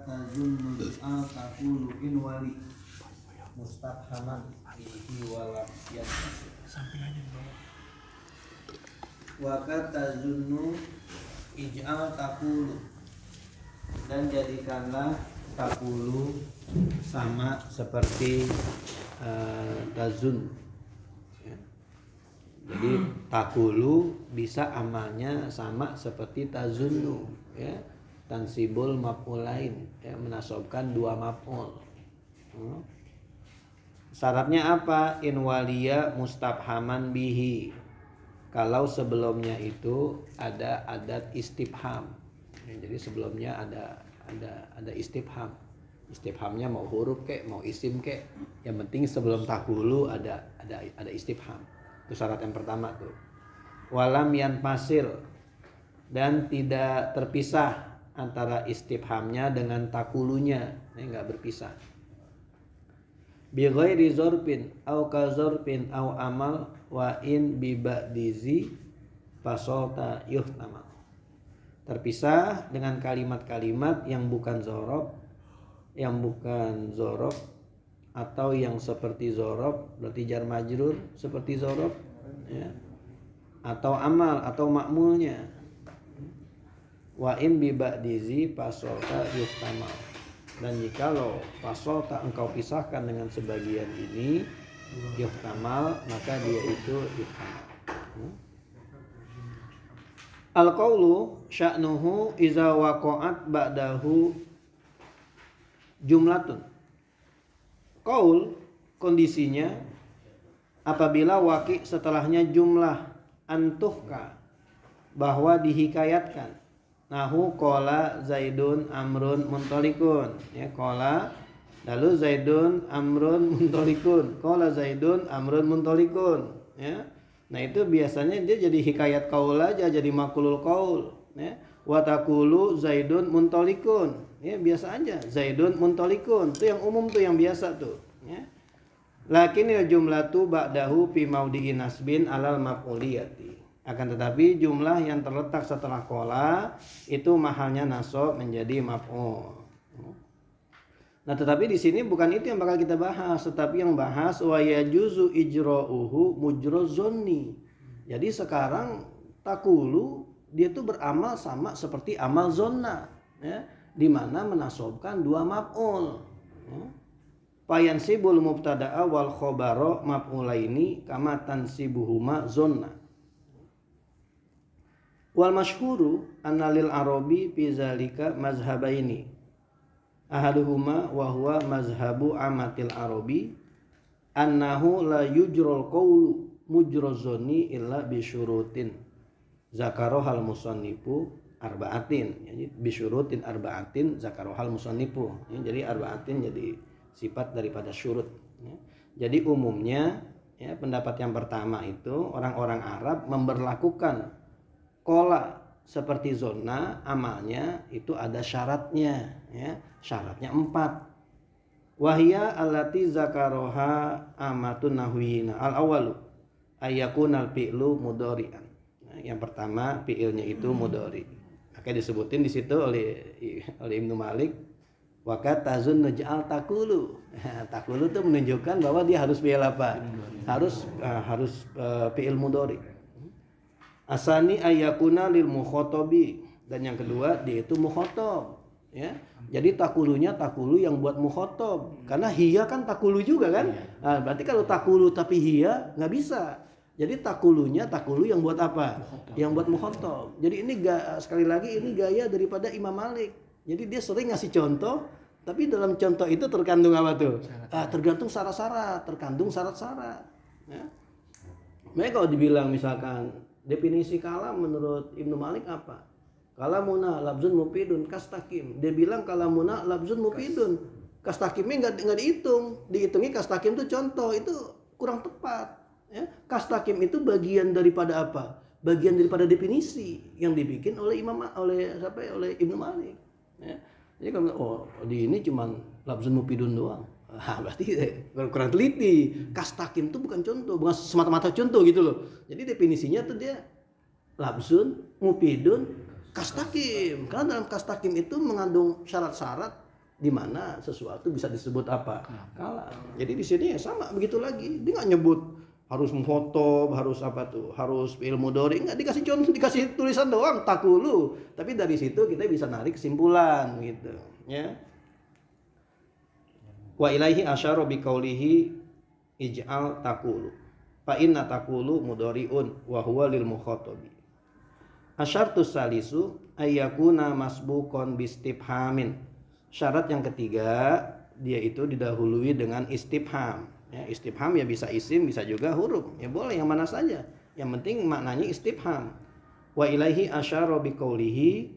tazunnu taqulu in wali mustafhaman bihi wala sampai aja di bawah. Wa tazunnu ij'al taqulu, dan jadikanlah taqulu sama seperti tazun. Jadi takulu bisa amalnya sama seperti tazunnu, ya, tansibul maf'ulain, ya, menasobkan dua maf'ul. Syaratnya apa? In waliya mustafhaman bihi. Kalau sebelumnya itu ada adat istifham, ya, jadi sebelumnya ada istifham. Istifhamnya mau huruf kek, mau isim kek, yang penting sebelum takulu ada istifham. Itu syarat yang pertama tuh. Walam yanfasil, dan tidak terpisah antara istifhamnya dengan takulunya, ini enggak berpisah. Bi ghairi zorfin au ka zorfin au amal wa in bi ba'dizi fasolta yuhtamal. Terpisah dengan kalimat-kalimat yang bukan zorof, atau yang seperti zorof, berarti jar majrur seperti zorof, ya, atau amal atau makmulnya. Wa in bi ba'dizi fasolta yuhtamal, dan jikalau fasolta engkau pisahkan dengan sebagian ini yuhtamal, maka dia itu yuhtamal. Al-qawlu sya'nuhu iza waqa'at ba'dahu jumlatun. Qaul kondisinya apabila waqi' setelahnya jumlah, antuhka bahwa dihikayatkan. Nahu qala Zaidun amrun muntalikun, ya, qala lalu Zaidun amrun muntalikun, qala Zaidun amrun muntalikun, ya. Nah itu biasanya dia jadi hikayat qaul aja, jadi maqulul qaul, ya. Wa taqulu Zaidun muntalikun, ya, biasa aja Zaidun muntalikun, itu yang umum tuh, yang biasa tuh, ya. Lakinil jumlatu ba'dahu fi maudhi'in nasbin alal maf'uliyati. Akan tetapi jumlah yang terletak setelah qala itu mahalnya nasab menjadi maf'ul. Nah, tetapi di sini bukan itu yang bakal kita bahas, tetapi yang bahas wa yajuzu ijra'uhu mujrazonni. Jadi sekarang takulu dia itu beramal sama seperti amal zonna, ya, di mana menasobkan dua maf'ul. Ya. Fayansibul mubtada'a wal khabara maf'ulaini kama tansibuhuma zonna. Wal masyhuru anna lil arabi fi zalika mazhabaini. Ahaduhuma wa huwa mazhabu amatil arabi annahu la yujral qawlu mujrazoni illa bi syurutin zakarohal musannifu arba'atin. Jadi bi syurutin arba'atin zakarohal musannifu. Jadi arba'atin jadi sifat daripada syurut, ya. Jadi umumnya, ya, pendapat yang pertama itu orang-orang Arab memberlakukan qala seperti zona, amalnya itu ada syaratnya, ya. Syaratnya 4. Wahia allati zakaroha amatun nahwiyina. Al-awwalu ayyakunal fi'lu mudhari'an. Nah, yang pertama fi'ilnya itu mudhari. Maka disebutin di situ oleh Ibnu Malik, wa tazunnu ja'al taqulu. Taqulu itu menunjukkan bahwa dia harus fi'il apa? Harus fi'il mudhari. Asani ayyakuna lil mukhatabi, dan yang kedua dia itu mukhatab, ya. Jadi takulunya takulu yang buat mukhatab, karena hiya kan takulu juga kan. Nah, berarti kalau takulu tapi hiya nggak bisa. Jadi takulunya takulu yang buat apa? Yang buat mukhatab. Jadi ini sekali lagi ini gaya daripada Imam Malik. Jadi dia sering ngasih contoh, tapi dalam contoh itu terkandung apa tuh? Tergantung syarat-syarat, terkandung syarat-syarat, ya. Makanya kalau dibilang misalkan definisi kalam menurut Ibnu Malik apa? Kalamuna labzun mufidun kastakim. Dia bilang kalamuna labzun mufidun. Kastakimnya enggak dihitungi kastakim itu contoh, itu kurang tepat, ya. Kastakim itu bagian daripada apa? Bagian daripada definisi yang dibikin oleh oleh Ibnu Malik, ya. Jadi kalau di ini cuman labzun mufidun doang. Berarti kurang teliti. Kastakim itu bukan contoh, bukan semata-mata contoh gitu loh. Jadi definisinya tuh dia labzun mufidun kastakim. Karena dalam kastakim itu mengandung syarat-syarat di mana sesuatu bisa disebut apa? Kalam. Jadi di sini ya sama begitu lagi. Dia nggak nyebut harus mengkhotob, harus apa tuh, harus ilmu dori, nggak dikasih contoh, dikasih tulisan doang takulu. Tapi dari situ kita bisa narik kesimpulan gitu, ya. Wa ilaihi asyara biqaulihi ij'al takulu. Fa inna takulu mudhari'un wa huwa lil mukhatabi. Asyartus salisu ayyakuna masbuqan bistifhamin. Syarat yang ketiga, dia itu didahului dengan istifham. Ya, istifham ya bisa isim, bisa juga huruf. Ya boleh yang mana saja. Yang penting maknanya istifham. Wa ilaihi asyara biqaulihi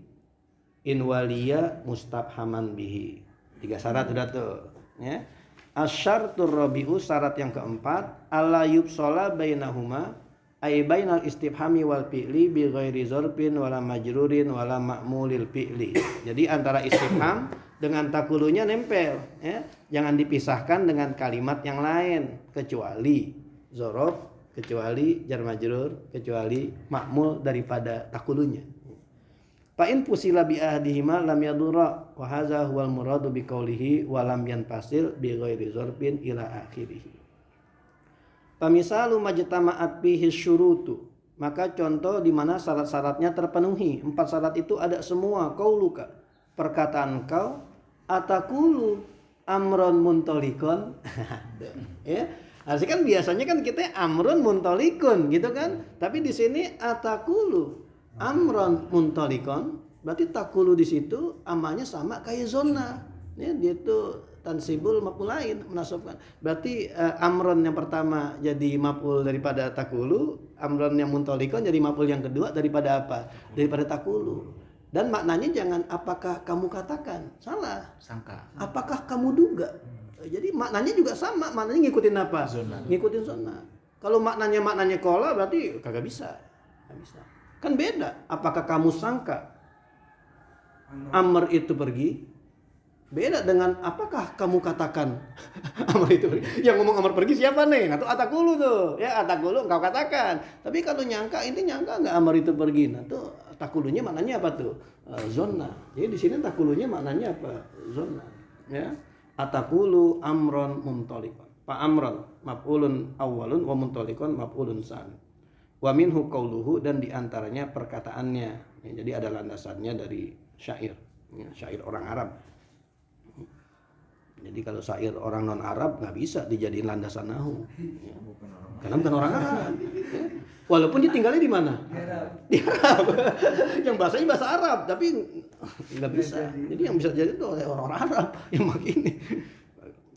in waliya mustafhaman bihi. 3 syarat sudah tuh, ya. Asyartur rabi'u, syarat yang keempat, alla yubsala bainahuma ay bainal istifhami wal fi'li bi ghairi zarfin wala majrurin wala ma'mulil fi'li. Jadi antara istifham dengan takulunya nempel, ya. Jangan dipisahkan dengan kalimat yang lain kecuali zorof, kecuali jar majrur, kecuali ma'mul daripada takulunya. Fa in fusila bi ahdihima lam yadurra wa hadza huwal muradu bi qoulihi wa lam yanfasil bi ghairi zarfin ila akhirih. Pamisalu majtama'at fihi syurutu. Maka contoh di mana syarat-syaratnya terpenuhi. 4 syarat itu ada semua. Qauluka, perkataan kau, atakulu amron muntolikon. Ya, harusnya kan biasanya kan kita amron muntolikun gitu kan. Tapi di sini atakulu amron muntolikon, berarti takulu di situ amalnya sama kayak zona. Ya, dia itu tansibul maf'ul lain, menasabkan. Berarti amron yang pertama jadi maf'ul daripada takulu, amron yang muntolikon jadi maf'ul yang kedua daripada apa? Daripada takulu. Dan maknanya jangan apakah kamu katakan, salah. Sangka. Apakah kamu duga? Jadi maknanya juga sama, maknanya ngikutin apa? Zona. Ngikutin zona. Kalau maknanya kola berarti kagak bisa. Kagak bisa. Kan beda. Apakah kamu sangka Amr itu pergi? Beda dengan apakah kamu katakan Amr itu pergi. Yang ngomong Amr pergi siapa nih? Nah tuh atakulu tuh. Ya atakulu engkau katakan. Tapi kalau nyangka, ini nyangka enggak Amr itu pergi. Nah tuh takulunya maknanya apa tuh? Zona. Jadi di sini takulunya maknanya apa? Zona. Ya. Atakulu amron muntolikon. Fa amron maf'ulun awwalun wa muntolikon maf'ulun san. Wa minhu qauluhu, dan diantaranya perkataannya. Ya, jadi ada landasannya dari syair. Ya, syair orang Arab. Jadi kalau syair orang non Arab nggak bisa dijadiin landasan nahwu. Ya. Karena bukan orang Arab. Ya. Walaupun dia tinggalnya di mana? Di Arab. Yang bahasanya bahasa Arab, tapi nggak bisa. Jadi yang bisa jadi itu orang-orang Arab yang begini.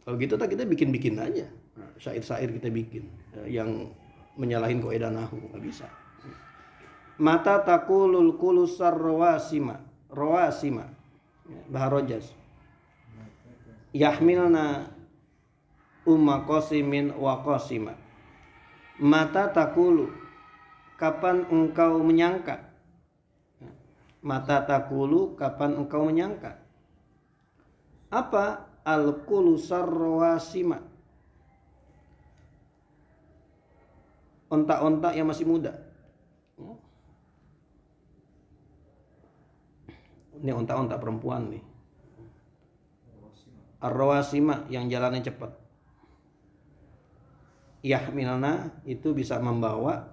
Kalau gitu kita bikin-bikin aja. Nah, syair-syair kita bikin yang menyalahin kaidah nahwu, nggak bisa. Mata taqulul kulusar rawasima. Baharojas. Yahmilna umma qasimin wa qasima. Mata takulu, kapan engkau menyangka? Mata takulu, kapan engkau menyangka? Apa al-kulusar rawasima? Ontak-ontak yang masih muda. Ini ontak-ontak perempuan nih. Ar-rawasima, yang jalannya cepat. Yahmilna itu bisa membawa.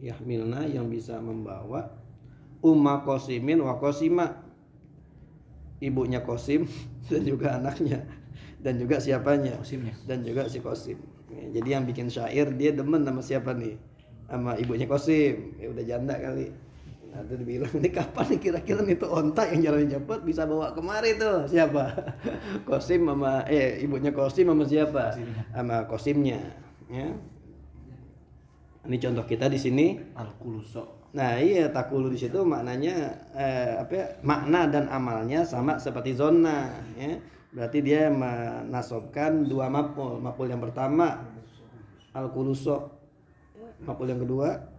Yahmilna yang bisa membawa. Umma qasimin wa qasima, ibunya Qasim dan juga anaknya, dan juga siapanya? Qasimnya. Dan juga si Qasim. Jadi yang bikin syair dia demen sama siapa nih? Sama ibunya Qasim. Ya udah janda kali. Nah, itu dibilang, ini kapan nih kira-kira nih tuh ontak yang jalan cepat bisa bawa kemari tuh? Siapa? Qasim sama ibunya Qasim sama siapa? Sama Qasimnya, ya. Ini contoh kita di sini al-kuluso. Nah, iya, takulu di situ maknanya makna dan amalnya sama seperti zona, ya. Berarti dia menasobkan 2 maf'ul. Maf'ul yang pertama al-kuluso. Maf'ul yang kedua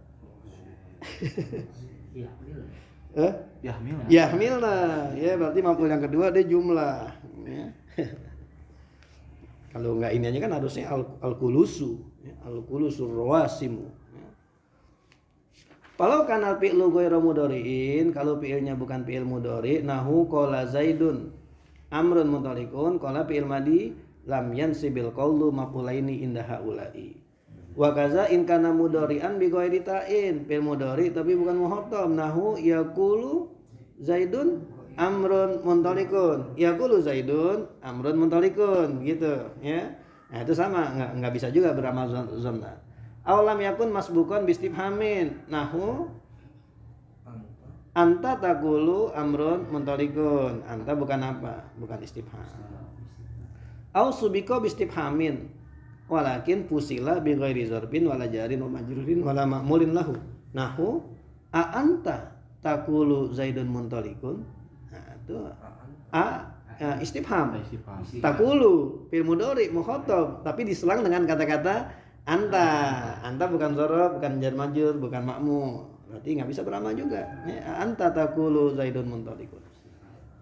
Yahmilna. Ya, berarti maf'ul yang kedua dia jumlah, ya. Kalau enggak ini aja kan harusnya al-kulusu, Al-qulu surrawasimu. Kalau kana fi'lu ghairu mudhari'in, kalau fi'ilnya bukan fi'il mudhari, nahu qala Zaidun amrun mutalikun, qala fi'il madi lam yansibil qawlu maqulaini inda haula'i. Wa kaza in kana mudhari'an bi ghairi ta'in, fi'il mudhari tapi bukan muhattab, nahu yaqulu Zaidun amrun muntalikun, yaqulu Zaidun amrun muntalikun, gitu ya. Nah, itu sama, enggak bisa juga beramal zonna. Awalam yakun masbukan bistifhamin, nahu anta taqulu amrun muntalikun. Anta bukan apa? Bukan istifham. Aw subiko bistifhamin, walakin fusila bi ghairi zarfin wala jarin wa majrurin wala ma'mulin lahu. Nahu a anta taqulu Zaidun muntalikun. Nah, itu istifham. Taqulu fil mudhari mukhatab tapi diselang dengan kata-kata anta bukan dzaraf, bukan jar majrur, bukan ma'mul. Berarti enggak bisa beramal juga. Ya, anta taqulu Zaidun muntalikun.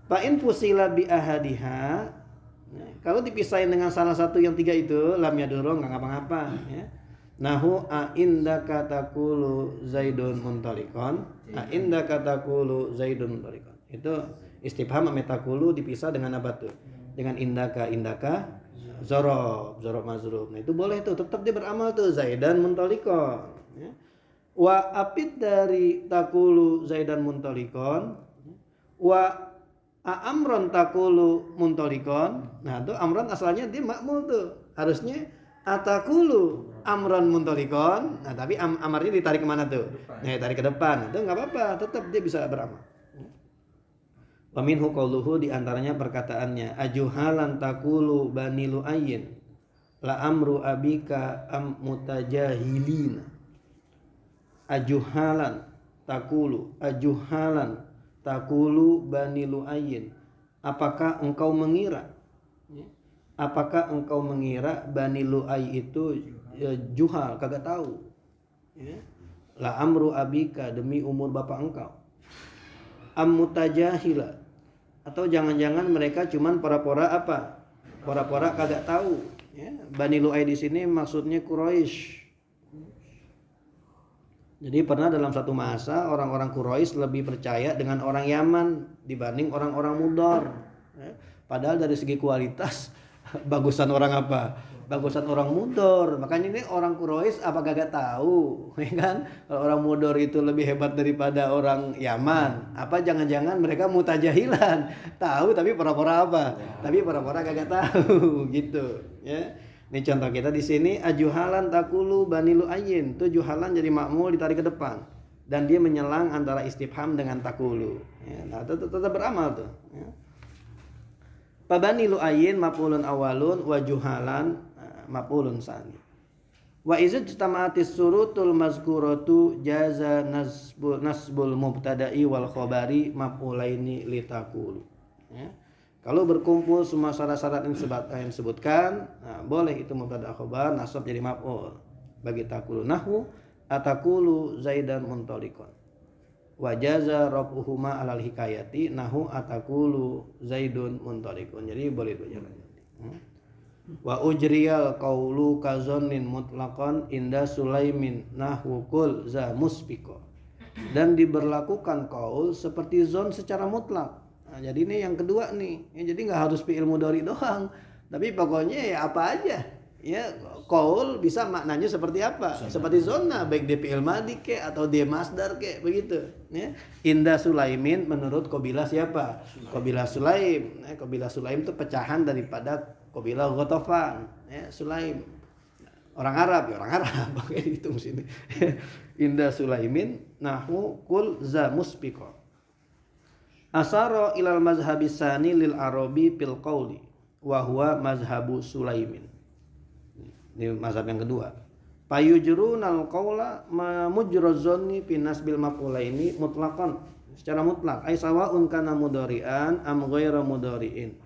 Fa in fusila bi ahadiha, ya, kalau dipisahin dengan salah satu yang tiga itu lam yadurung, enggak ngapa-ngapa, ya. Nahu a indaka taqulu Zaidun muntalikun, a indaka taqulu Zaidun muntalikun. Itu istifham sama taqulu dipisah dengan apa tuh? Dengan indaka Zorob mazrub. Nah itu boleh tuh, tetap dia beramal tuh Zaidan muntalikon, ya. Wa apid dari takulu Zaidan muntalikon, wa amron takulu muntalikon. Nah itu amron asalnya dia makmul tuh, harusnya atakulu amron muntalikon. Nah tapi amarnya ditarik kemana tuh? Nah tarik ke depan. Itu nggak apa-apa, tetap dia bisa beramal. Wa minhu qauluhu, di antaranya perkataannya, ajuhalan taqulu bani lu'ayyin la amru abika am mutajahilina. Ajuhalan taqulu bani lu'ayyin, apakah engkau mengira bani lu'ay itu juhal, kagak tahu, ya. La amru abika, demi umur bapak engkau. Am mutajahila, atau jangan-jangan mereka cuman pora-pora apa? Pora-pora kagak tahu, ya. Bani Lu'ay di sini maksudnya Quraisy. Jadi pernah dalam satu masa orang-orang Quraisy lebih percaya dengan orang Yaman dibanding orang-orang Mudhar, ya. Padahal dari segi kualitas bagusan orang apa? Bagusan orang Mudhar. Makanya ini orang Quraisy apa kagak tahu, ya kan? Kalau orang Mudhar itu lebih hebat daripada orang Yaman. Apa jangan-jangan mereka mutajahilan? Tahu tapi pura-pura apa? Tapi pura-pura kagak tahu, gitu, ya. Ini contoh kita di sini, ajuhalan taqulu bani lu'ayyin. Itu juhalan jadi makmul ditarik ke depan dan dia menyelang antara istifham dengan taqulu. Ya, nah tetap beramal tuh, ya. Bani lu'ayyin maf'ulun awalun wa juhalan maf'ulun tsani. Wa izat tamaatis surutul mazkuratu jaza nasbul mubtada'i wal khabari maf'ulaini litaqulu, ya. Kalau berkumpul semua syarat-syarat yang disebutkan, nah, boleh itu mubtada khabar nasab jadi maf'ul bagi taqulu. Nahwu ataqulu Zaidan muntalikun wa jaza rafuhuma alal hikayati, nahu ataqulu Zaidun muntalikun. Jadi boleh dua jalan. Wa ujriyal qaulu kazonnin mutlaqan inda Sulaimin nahwu qul za musbiqo. Dan diberlakukan qaul seperti zon secara mutlak. Nah, jadi ini yang kedua nih. Ya, jadi nggak harus fi'il mudhari doang, tapi pokoknya ya apa aja. Ya, qaul bisa maknanya seperti apa? Seperti zona, baik dia fi'il madhi ke atau dia masdar ke, begitu, ya. Inda Sulaimin menurut qabilah siapa? Qabilah Sulaim. Nah, qabilah Sulaim itu pecahan daripada qabilah Ghatafan, ya, Sulaim. Orang Arab, ya orang Arab, pakai itu sini. Inda Sulaimin nahwu qul za musbiqo. Asaro ilal mazhabis sani lil arabi fil qawli wa huwa mazhabu Sulaimin. Ini mazhab yang kedua. Payujrunal qawla mujraz zanni fi nasbil maf'ulaini mutlaqan, secara mutlak, ai sawa'un kana mudhari'an am ghairu mudhari'in.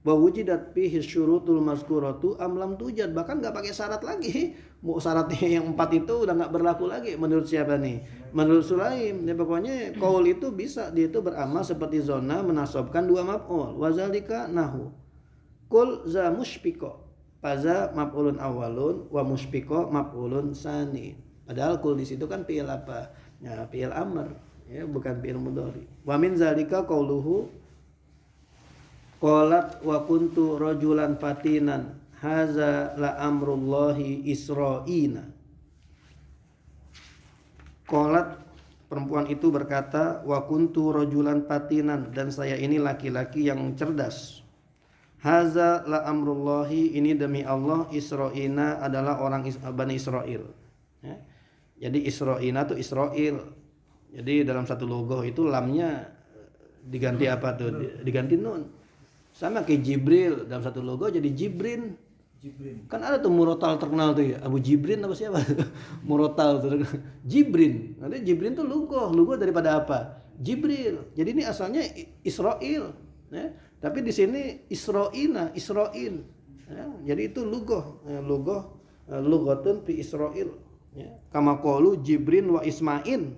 Wa wujidat fihi syurutul mazkuratu am lam tujad, bahkan enggak pakai syarat lagi. Mau syaratnya yang 4 itu udah enggak berlaku lagi menurut siapa nih? Menurut Sulaim. Ya pokoknya qaul itu bisa dia itu beramal seperti zona menasabkan dua maf'ul. Wa zalika nahu qul za mushfiqo Faza maf'ulun awalun wa musbiqo maf'ulun sani. Padahal kul di situ kan fi'il apa? Ya, fi'il amr, ya, bukan fi'il mudhari. Wa min zalika qauluhu qalat wa kuntu rajulan fatinan haza la amrullahi isra'ina. Qalat, perempuan itu berkata, wa kuntu rajulan fatinan, dan saya ini laki-laki yang cerdas. Haza la amrullahi, ini demi Allah, Isra'ina adalah orang Bani Israel. Ya. Jadi Isra'ina itu Israel. Jadi dalam satu logo itu lamnya diganti apa tuh? Diganti nun. Sama kayak Jibril, dalam satu logo jadi Jibrin. Kan ada tuh murotal terkenal tuh ya, Abu Jibrin apa siapa? Murotal tuh Jibrin. Nanti Jibrin tuh logo daripada apa? Jibril. Jadi ini asalnya Israel, ya. Tapi di sini Isra'ina, Israil. Ya. Jadi itu lugotun fi Israil. Ya. Kama qalu Jibrin wa Ismail,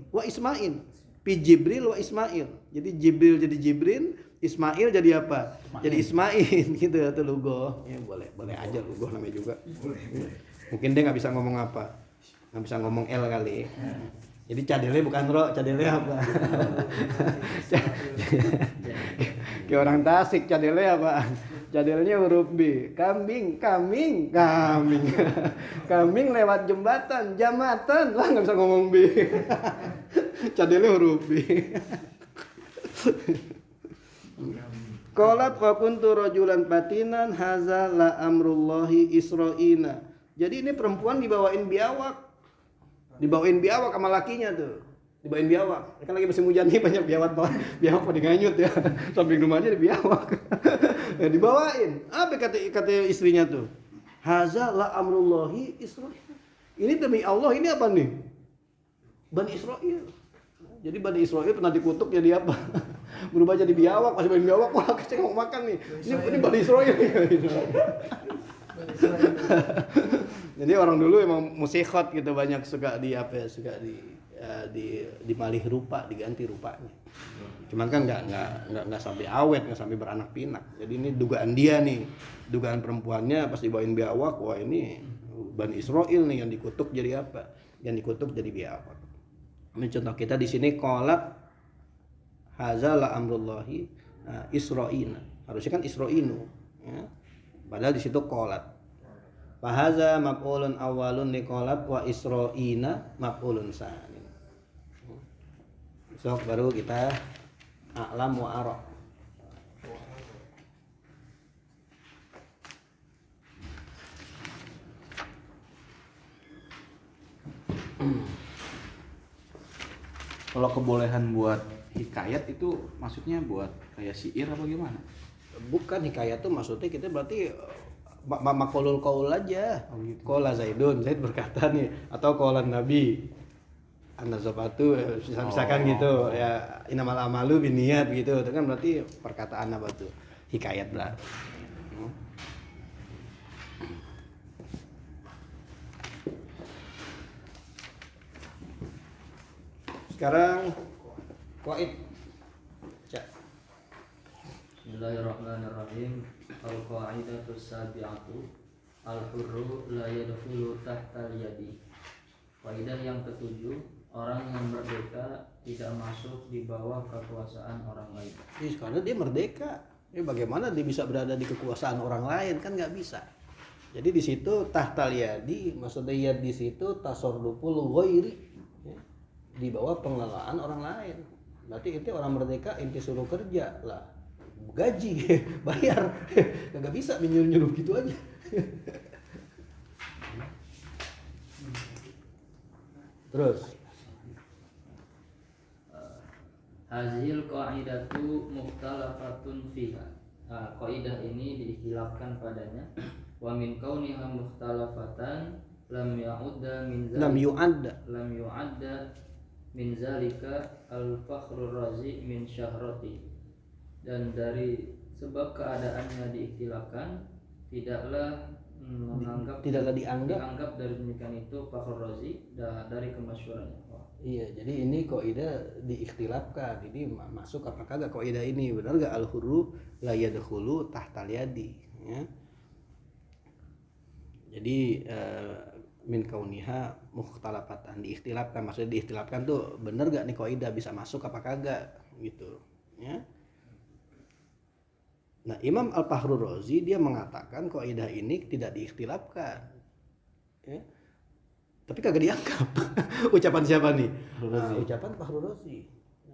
fi Jibril wa Ismail. Jadi Jibril jadi Jibrin, Ismail jadi apa? Jadi Ismail gitu atau logo. Ya boleh aja logo namanya juga. Boleh. Mungkin dia nggak bisa ngomong apa, nggak bisa ngomong L kali. Jadi cadele bukan ro, cadele apa? Kayak orang Tasik, cadele apa? Cadelnya huruf B. Kambing. Kambing lewat jembatan, jamatan. Lah nggak bisa ngomong B. Cadele huruf B. Qalat wa kuntu rajulan fatinan haza la amrullahi isra'ina. Jadi ini perempuan dibawain biawak sama lakinya tuh. Dibawain biawak. Kan lagi musim hujan nih banyak biawak pada nganyut ya. Samping rumahnya ada biawak. Ya, dibawain. Apa kata istrinya tuh? Haza la amrullahi isra'ina. Ini demi Allah, ini apa nih? Bani Israel. Jadi Bani Israel pernah dikutuk jadi apa? Berubah jadi biawak, masih main biawak, wah kecil mau makan nih. Ini Bani Israel. Jadi orang dulu emang musikot gitu, banyak suka dimalih rupa, diganti rupanya. Cuman kan nggak sampai awet, nggak sampai beranak pinak. Jadi ini dugaan dia nih, dugaan perempuannya pas dibawain biawak, wah ini Bani Israel nih yang dikutuk jadi apa? Yang dikutuk jadi biawak. Ini contoh kita di sini qalat haza la amrullahi isra'ina. Harusnya kan isra'inu, ya. Padahal di situ qalat. Fa haza maf'ulun awwalun li qalat wa isra'ina maf'ulun tsani. Besok baru kita a'lam wa ara. Kalau kebolehan buat hikayat itu maksudnya buat kayak syair apa gimana? Bukan, hikayat tuh maksudnya kita berarti maqulul qaul aja. Oh, gitu. Qala Zaidun, Zaid berkata nih, atau qala Nabi an-nazafatu misalkan gitu ya, innamal amalu binniyat gitu. Itu kan berarti perkataan apa tuh? Hikayat berarti. Sekarang qaid. Bismillahirrahmanirrahim. Al-qa'idatu sabi'atu al-hurru la yadkhulu tahtal yadi. Kaidah yang ketujuh, orang yang merdeka tidak masuk di bawah kekuasaan orang lain. Karena dia merdeka. Bagaimana dia bisa berada di kekuasaan orang lain? Kan nggak bisa. Jadi di situ tahtal yadi, maksudnya yad di situ tasarruful ghairi, ya, di bawah pengelolaan orang lain. Berarti itu orang merdeka, inti suruh kerja lah, gaji, bayar, nggak bisa menyuruh gitu aja. Terus Hazil qa'idatu mukhtalafatun fiha. Kaidah ini diikhtilafkan padanya. Wa min kauniha mukhtalafatan lam yu'adda min zalika al-fakhrur razi min syahrati. Dan dari sebab keadaannya diikhtilafkan, tidaklah dianggap dari demikian itu fakhrur razi dari kemasyhurannya. Iya, jadi ini kaidah diikhtilafkan. Ini masuk apa kagak kaidah ini? Benar enggak al-hurru la yadkhulu tahtal yadi, ya. Jadi min kauniha mukhtalafatan, diikhtilafkan. Maksudnya diikhtilafkan tuh bener gak nih kaidah bisa masuk apa kagak gitu ya. Nah, Imam Al-Fakhrur Razi dia mengatakan kaidah ini tidak diikhtilafkan ya. Tapi kagak dianggap. Ucapan siapa nih? Ucapan Fakhrur Razi.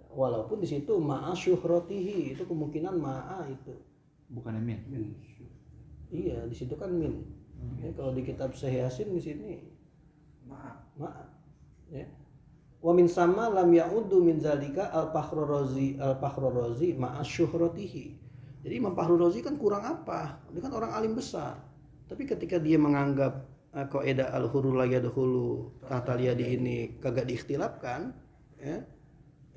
Walaupun di situ ma'a syuhratihi, itu kemungkinan ma'a itu. Bukan min. Iya, di situ kan min. Ya, kalau di kitab Sahih Yasin di sini ma'a. Ya. Wa min sama lam ya'uddu min zalika al-Fakhrur Razi ma'a syuhratihi. Jadi Imam Fakhrur Razi kan kurang apa? Dia kan orang alim besar. Tapi ketika dia menganggap kaidah al-hurru la yadkhulu tahtal yadi ini kagak diikhtilafkan, ya.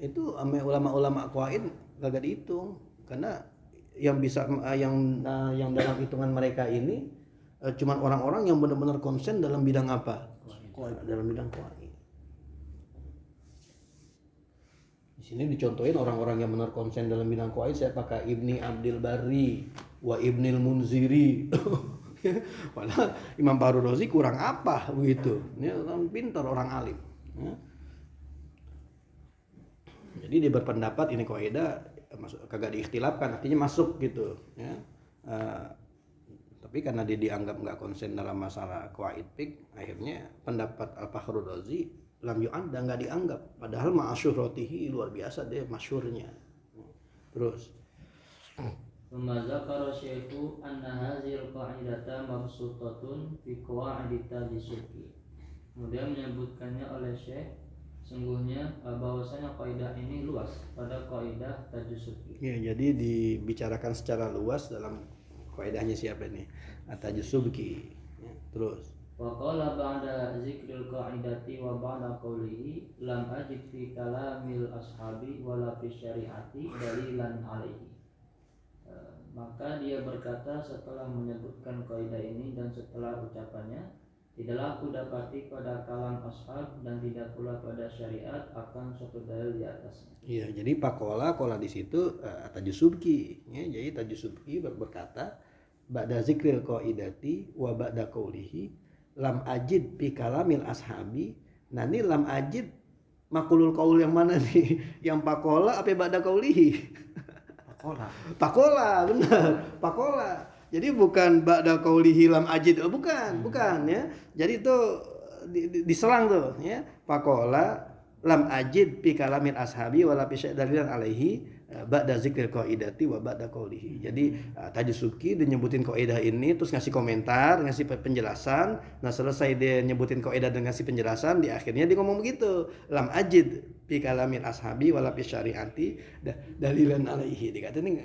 Itu ame ulama-ulama qaid kagak dihitung karena yang bisa yang dalam hitungan mereka ini cuman orang-orang yang benar-benar konsen dalam bidang apa? Qaid, dalam bidang qaid. Di sini dicontohin orang-orang yang benar konsen dalam bidang qaid, saya pakai Ibni Abdul Barri wa Ibnil Munziri. Padahal Imam Fakhrur Razi kurang apa begitu. Ini orang pintar, orang alim. Ya. Jadi dia berpendapat ini kaidah kagak diikhtilafkan, artinya masuk gitu. Ya. Tapi karena dia dianggap nggak konsen dalam masalah qaid fiqh, akhirnya pendapat Al-Fakhrur Razi lam yu'adda, nggak dianggap. Padahal ma'asyuratihi luar biasa dia masyhurnya. Terus Thumma zakara syaihu anna hazil qa'idata mabsutatun fi qawaidit tadisuki. Kemudian menyebutkannya oleh Syekh sungguhnya bahwasanya kaidah ini luas pada kaidah tajusuki. Ya, jadi dibicarakan secara luas dalam kaidahnya siapa nih? At-Tajussuki. Ya, terus Wa qala ba'da zikril qa'idati wa ba'da qawlihi lam ajid fi kalamil ashabi wala fi syari'ati dalilan alaihi. Maka dia berkata setelah menyebutkan kaidah ini dan setelah ucapannya, tidaklah aku dapati pada kalam ashab dan tidak pula pada syariat akan suatu dalil di atasnya. iya, jadi kola di situ At-Tajussuki. Ya, jadi Tajussuki berkata ba'da zikril qaidati wa ba'da qawlihi lam ajid fi kalamil ashabi. Nah, ini lam ajid makulul qaul yang mana nih? Yang pakola apa ba'da qaulihi? Pakola, benar. Pakola. Jadi bukan ba'da qaulihi lam ajid, bukan ya. Jadi itu diserang tuh ya. Pakola lam ajid fi kalamil ashabi wala fi dalilan alaihi ba'da zikril qaidati wa ba'da qaulihi. Jadi Tajussuki dia nyebutin kaidah ini terus ngasih komentar, ngasih penjelasan. Nah, selesai dia nyebutin kaidah dan ngasih penjelasan, di akhirnya dia ngomong begitu. Lam ajid fi kalamil ashabi wala fi syariati dalilan alaihi. Dikatain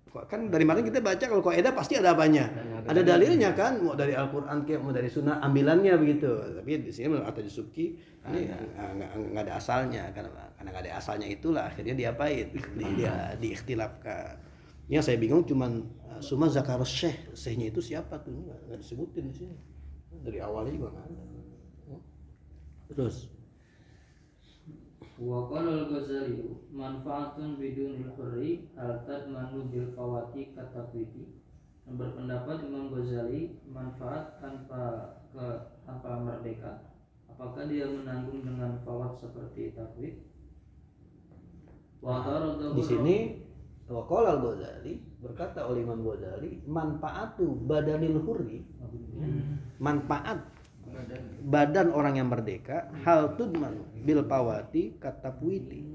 kan dari kemarin kita baca kalau kaidah pasti ada apanya? Ada dalilnya kan, mau dari Al-Qur'an kayak mau dari sunnah ambilannya begitu. Tapi di sini menurut Tajussuki ini nggak ada asalnya, karena nggak ada asalnya itulah akhirnya diapain? Dia diikhtilafkan. Yang saya bingung cuman Suma Zakarus Syekhnya itu siapa tuh? Nggak disebutin di sini. Dari awalnya juga nggak ada. Terus Wa qala al-Ghazali manfaatun bidunil hurri hal tadmanu bil fawati katafwiti. Berpendapat Imam Ghazali manfaat tanpa merdeka, apakah dia menanggung dengan fawat seperti tafwid? Di sini wa qala al-Ghazali berkata oleh Imam Ghazali manfaatu badanil hurri, manfaat badan orang yang merdeka hal tudman bil pawati katafwiti.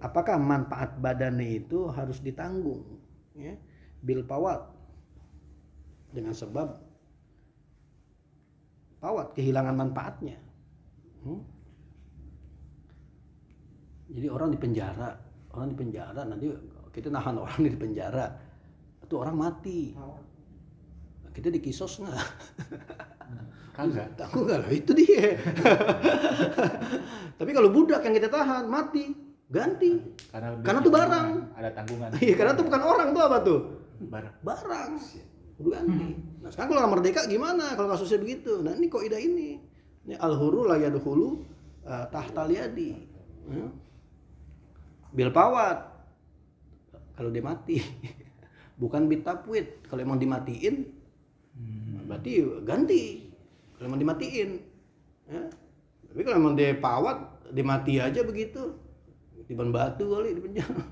Apakah manfaat badannya itu harus ditanggung ya bil pawat, dengan sebab pawat kehilangan manfaatnya. Jadi orang di penjara nanti kita nahan orang di penjara itu orang mati, kita dikisos nggak? Kagak. Lah itu dia. Tapi kalau budak yang kita tahan mati ganti karena tuh barang, ada tanggungan. iya, karena tuh bukan orang, tuh apa tuh barang udah ganti. Nah, sekarang kalau merdeka gimana kalau kasusnya begitu? Nah, ini kaidah ini al-hurru la yadkhulu tahtal yadi bil pawat kalau dia mati. Bukan bitapwid, kalau emang dimatiin berarti ganti. Kalau mau dimatiin, ya. Tapi kalau emang dia pawat, dimati aja begitu. Tiban batu kali di penjara.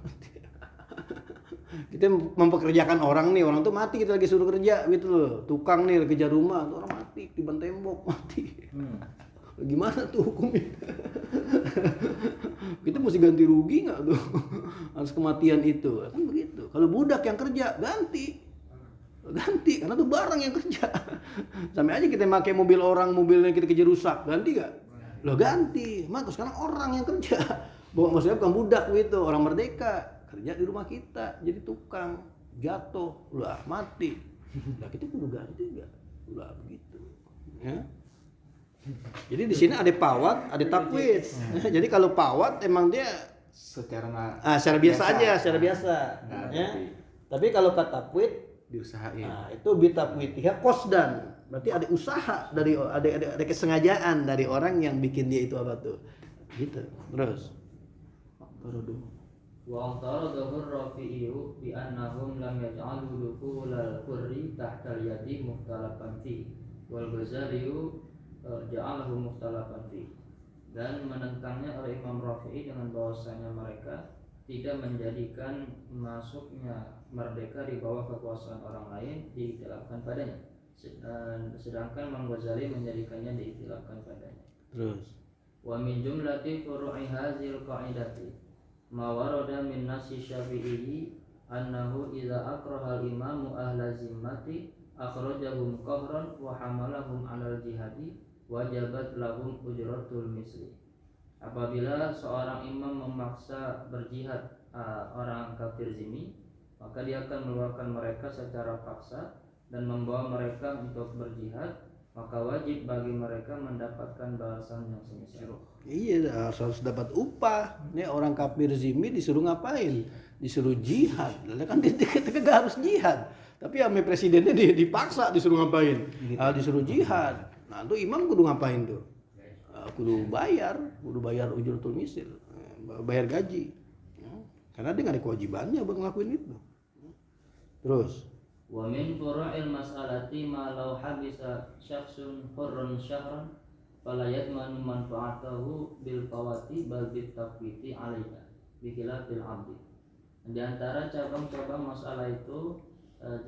Kita mempekerjakan orang nih, orang tuh mati kita lagi suruh kerja gitu loh. Tukang nih kerja rumah, tuh orang mati, tiban tembok mati. Gimana tuh hukumnya? Kita mesti ganti rugi nggak tuh? Harus kematian itu, kan begitu. Kalau budak yang kerja ganti karena tuh barang yang kerja. Sampai aja kita pakai mobil orang, mobilnya kita kerja rusak, ganti gak? Lo ganti, maka sekarang orang yang kerja. Maksudnya bukan budak gitu, orang merdeka kerja di rumah kita, jadi tukang, jatuh, udah mati. Nah kita kudu ganti gak? Udah begitu, ya. Jadi di sini ada pawat, ada takwid. Jadi kalau pawat emang dia secara secara biasa. Ya. Tapi kalau kata takwid diusahain. Nah, itu bitaqwitiha qasdan. Berarti ada usaha dari ada kesengajaan dari orang yang bikin dia itu apa tuh. Gitu. Terus. Wa antaradahu rafi'u bi annahum lam yaj'alu dukhulal hurri tahta yadi mukhtalafan fi wal Ghazali ja'alahu mukhtalafan fi. Dan menentangnya oleh Imam Rafi'i dengan bahwasanya mereka tidak menjadikan masuknya merdeka di bawah kekuasaan orang lain diikhtilafkan padanya, sedangkan Imam Ghazali menjadikannya diikhtilafkan padanya. Terus Wa min jumlati furu'i hadzal qa'idati ma warada min nasi Syafi'i annahu idza akraha al-imamu ahla zimmati akhrajahum qahran wa hamalahum 'alal jihadi wajabat lahum ujratul misli. Apabila seorang imam memaksa berjihad orang kafir zimmi, maka dia akan mengeluarkan mereka secara paksa dan membawa mereka untuk berjihad, maka wajib bagi mereka mendapatkan balasan yang semisal. iya harus dapat upah. Ini orang kafir zimmi disuruh ngapain? Disuruh jihad. Lah kan dia kagak harus jihad. Tapi sama presidennya dia dipaksa disuruh ngapain? Disuruh jihad. Nah, itu imam kudu ngapain tuh? Kudu bayar ujratul misil, bayar gaji. Karena dia nggak ada kewajibannya buat ngelakuin itu. Terus Wa min furu'il mas'alati ma law habisa syakhsun hurrun syahran fala yadmanu manfaatahu bil fawati bal bit tafwiti 'alaiha bi khilafil 'abdi. Di antara cabang-cabang masalah itu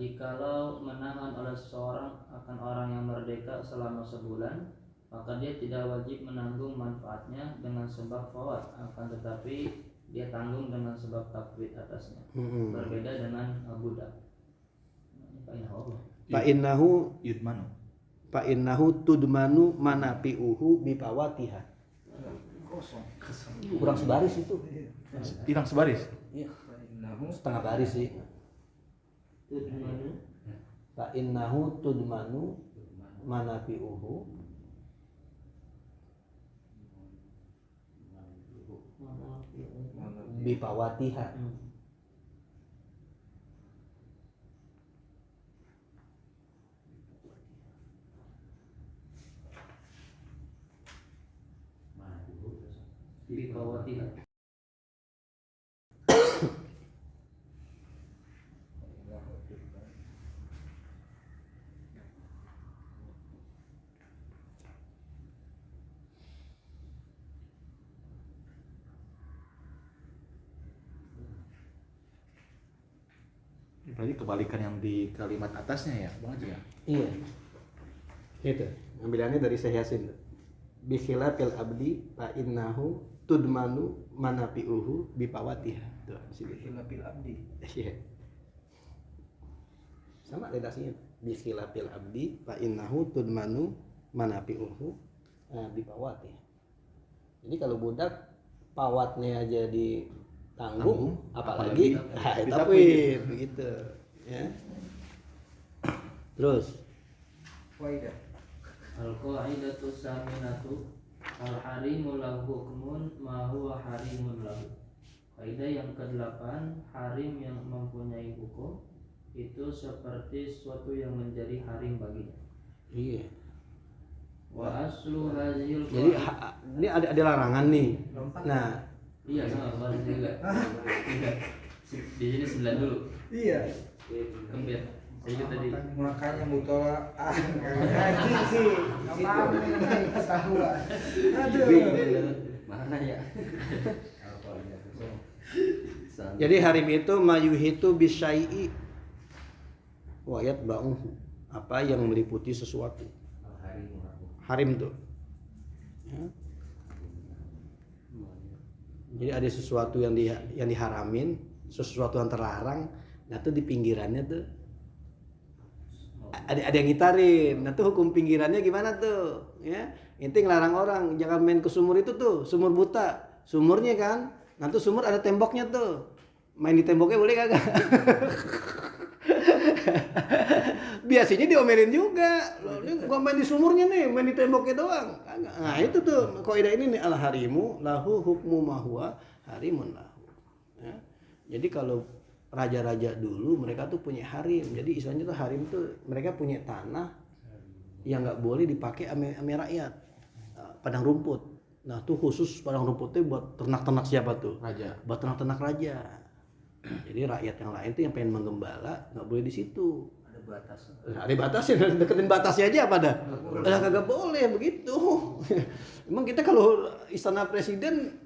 jikalau menahan oleh seseorang akan orang yang merdeka selama sebulan, maka dia tidak wajib menanggung manfaatnya dengan sebab fawat, akan tetapi dia tanggung dengan sebab takwid atasnya. Berbeda dengan budak. Fa innahu tudmanu manafi'uhu bipawatiha. Kurang sebaris itu. Hilang sebaris. Iya. Setengah baris sih. Fa innahu tudmanu manafi'uhu bipawatiha. Bipawatiha. Berarti kebalikan yang di kalimat atasnya ya, Bang Haji ya? Iya. Itu. Ambilannya dari Syekh Yasin. Bi khilafil abdi fa innahu tudmanu manafi'uhu bipawatiha. Tuh, di sini. Khilafil abdi. Iya. Sama redaksinya. Bi khilafil abdi fa innahu tudmanu manafi'uhu bipawatiha. Jadi kalau budak pawatnya aja ditanggung, apalagi takwid begitu, ya. Terus Waidah. Al-qaidatu saminatu al-harimu lahu hukmun ma huwa harimun lahu. Kaidah yang ke-8, harim yang mempunyai hukum itu seperti sesuatu yang menjadi harim baginya. iya. Wa aslu hazil. Jadi ini ada larangan nih. Nah, iya sama kemarin juga. Iya. Di sini 9 dulu. Iya. Kembali. Itu tadi. Makanya mutola ngaji sih. Apa nih ketahuan. Aduh. Mana ya? Jadi harim itu mayuhitu bisyai'i wa yatba'uhu, apa yang meliputi sesuatu. Harim tuh. Ya. Jadi ada sesuatu yang diharamin, sesuatu yang terlarang, nah tuh di pinggirannya tuh ada yang ngitarin. Nah tuh hukum pinggirannya gimana tuh? Ya, inti ngelarang orang jangan main ke sumur itu tuh, sumur buta. Sumurnya kan, nanti sumur ada temboknya tuh. Main di temboknya boleh kagak? Biasanya diomelin juga. Loh, ini gua main di sumurnya nih, main di temboknya doang. Kagak. Nah, itu tuh kaidah ini nih, al harimu lahu hukmu ma huwa harimun lahu. Ya. Jadi kalau raja-raja dulu mereka tuh punya harim. Jadi istilahnya tuh harim tuh mereka punya tanah yang nggak boleh dipakai ame rakyat. Padang rumput. Nah tuh khusus padang rumputnya buat ternak-ternak siapa tuh? Raja. Buat ternak-ternak raja. Jadi rakyat yang lain tuh yang pengen menggembala nggak boleh di situ. Ada batas. Nah, ada batasnya, deketin batasnya aja apa dah? Udah kagak boleh begitu. Emang kita kalau istana presiden